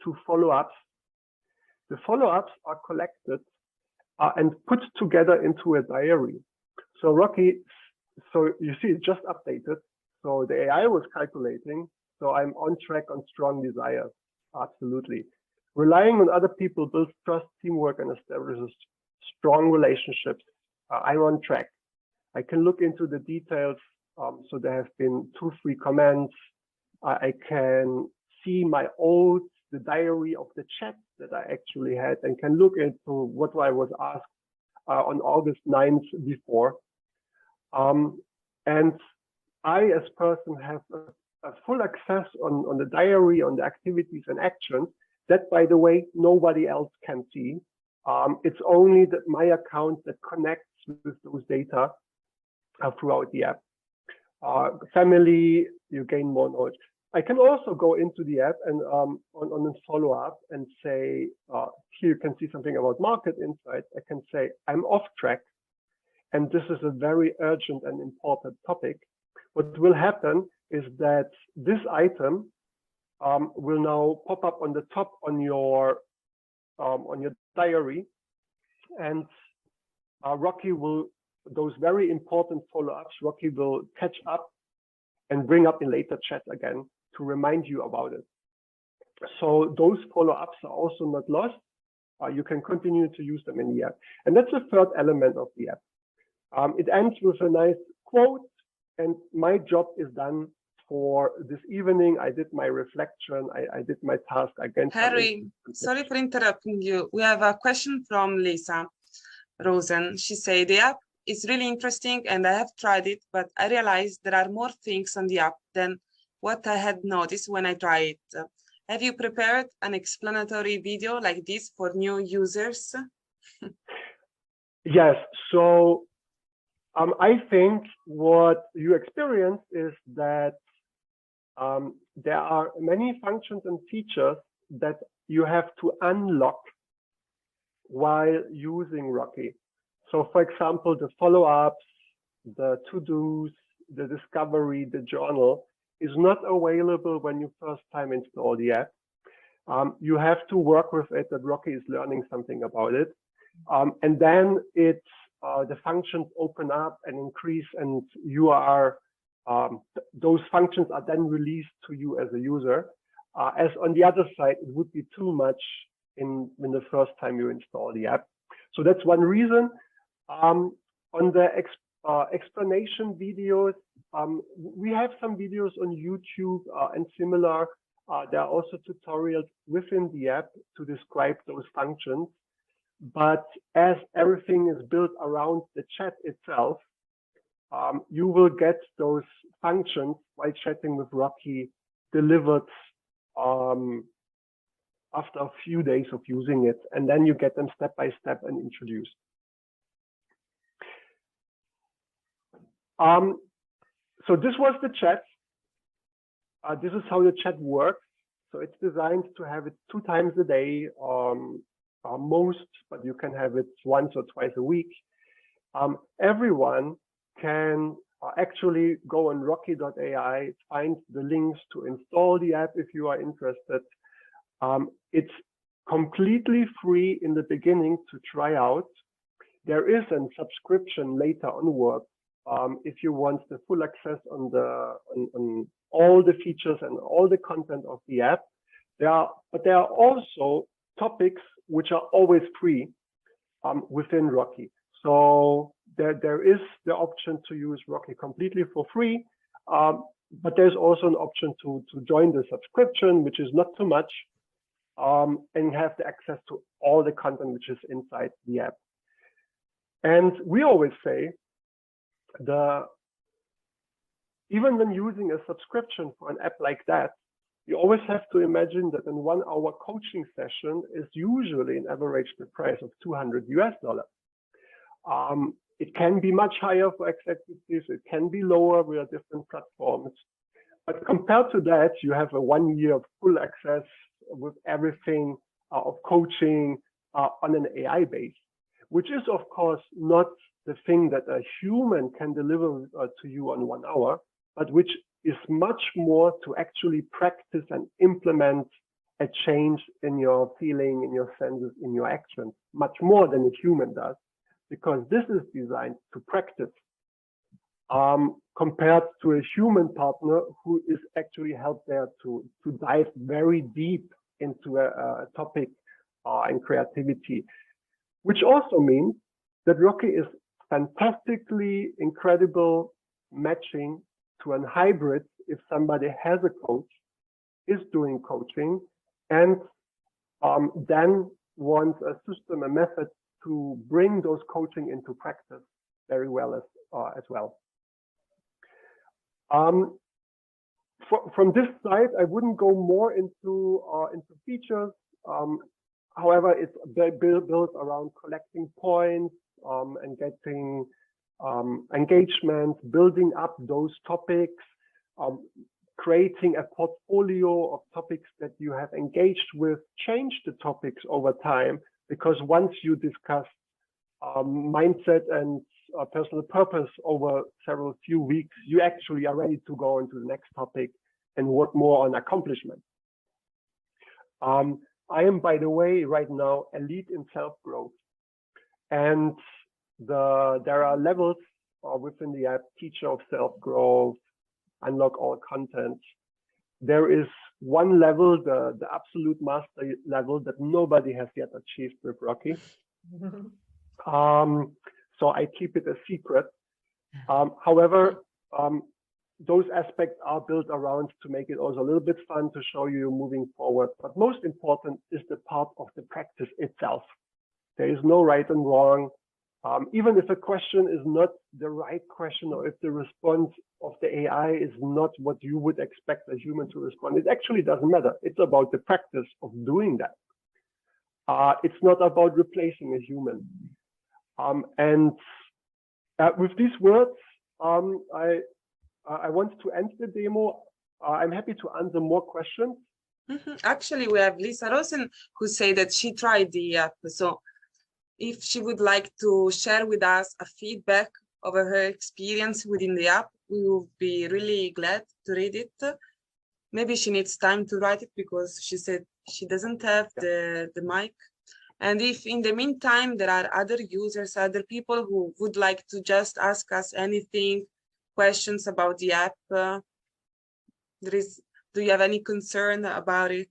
to follow-ups. The follow-ups are collected and put together into a diary. So Rocky, so you see it just updated. So the AI was calculating. So I'm on track on strong desires. Absolutely. Relying on other people builds trust, teamwork, and establishes strong relationships. I'm on track. I can look into the details. So there have been 2 free comments. I can see the diary of the chat that I actually had and can look into what I was asked on August 9th before. And I, as person, have a full access on the diary, on the activities and actions that, by the way, nobody else can see. It's only my account that connects with those data throughout the app. Family, you gain more knowledge. I can also go into the app and on a follow-up and say, here you can see something about market insights. I can say, I'm off track, and this is a very urgent and important topic. What will happen is that this item will now pop up on the top on your diary, and Rocky will, those very important follow-ups, Rocky will catch up and bring up in later chat again to remind you about it. So those follow-ups are also not lost. You can continue to use them in the app. And that's the third element of the app. It ends with a nice quote, and my job is done for this evening. I did my reflection. I did my task against. Harry, sorry for interrupting you. We have a question from Lisa Rosen. She said, the app is really interesting and I have tried it, but I realized there are more things on the app than what I had noticed when I tried it. Have you prepared an explanatory video like this for new users? Yes. So I think what you experience is that there are many functions and features that you have to unlock while using Rocky. So for example, the follow-ups, the to-dos, the discovery, the journal is not available when you first time install the app. You have to work with it, that Rocky is learning something about it. And then the functions open up and increase, and you are, those functions are then released to you as a user. As on the other side, it would be too much when the first time you install the app. So that's one reason. On the explanation videos, we have some videos on YouTube and similar. There are also tutorials within the app to describe those functions. But as everything is built around the chat itself, you will get those functions while chatting with Rocky delivered after a few days of using it, and then you get them step by step and introduced. So this was the chat. This is how the chat works. So it's designed to have it 2 times a day, most, but you can have it once or twice a week. Everyone can actually go on Rocky.ai, find the links to install the app if you are interested. It's completely free in the beginning to try out. There is a subscription later onward if you want the full access on all the features and all the content of the app. But there are also topics which are always free within Rocky. So there is the option to use Rocky completely for free, but there's also an option to join the subscription, which is not too much, and have the access to all the content which is inside the app. And we always say, even when using a subscription for an app like that, you always have to imagine that a 1-hour coaching session is usually an average the price of $200 US. It can be much higher for executives. It can be lower with different platforms. But compared to that, you have a 1 year of full access with everything of coaching on an AI base, which is, of course, not the thing that a human can deliver to you on 1 hour, but which is much more to actually practice and implement a change in your feeling, in your senses, in your actions, much more than a human does, because this is designed to practice, compared to a human partner who is actually held there to dive very deep into a topic and creativity, which also means that Rocky is fantastically incredible matching to a hybrid if somebody has a coach, is doing coaching, and then wants a system, a method to bring those coaching into practice very well as well. From this side, I wouldn't go more into features. However, it's built around collecting points and getting engagement, building up those topics, creating a portfolio of topics that you have engaged with, change the topics over time, because once you discuss mindset and personal purpose over several few weeks, you actually are ready to go into the next topic and work more on accomplishment. I am, by the way, right now a lead in self-growth, and there are levels within the app: teacher of self-growth, unlock all content. There is one level, the absolute master level, that nobody has yet achieved with Rocky. So I keep it a secret. However, those aspects are built around to make it also a little bit fun to show you moving forward. But most important is the part of the practice itself. There is no right and wrong. Even if a question is not the right question, or if the response of the AI is not what you would expect a human to respond, it actually doesn't matter. It's about the practice of doing that. It's not about replacing a human. And with these words, I want to end the demo. I'm happy to answer more questions. Actually, we have Lisa Rosen who said that she tried the app. So if she would like to share with us a feedback over her experience within the app, we will be really glad to read it. Maybe she needs time to write it because she said she doesn't have the mic. And if in the meantime there are other users, other people who would like to just ask us anything, questions about the app, do you have any concern about it?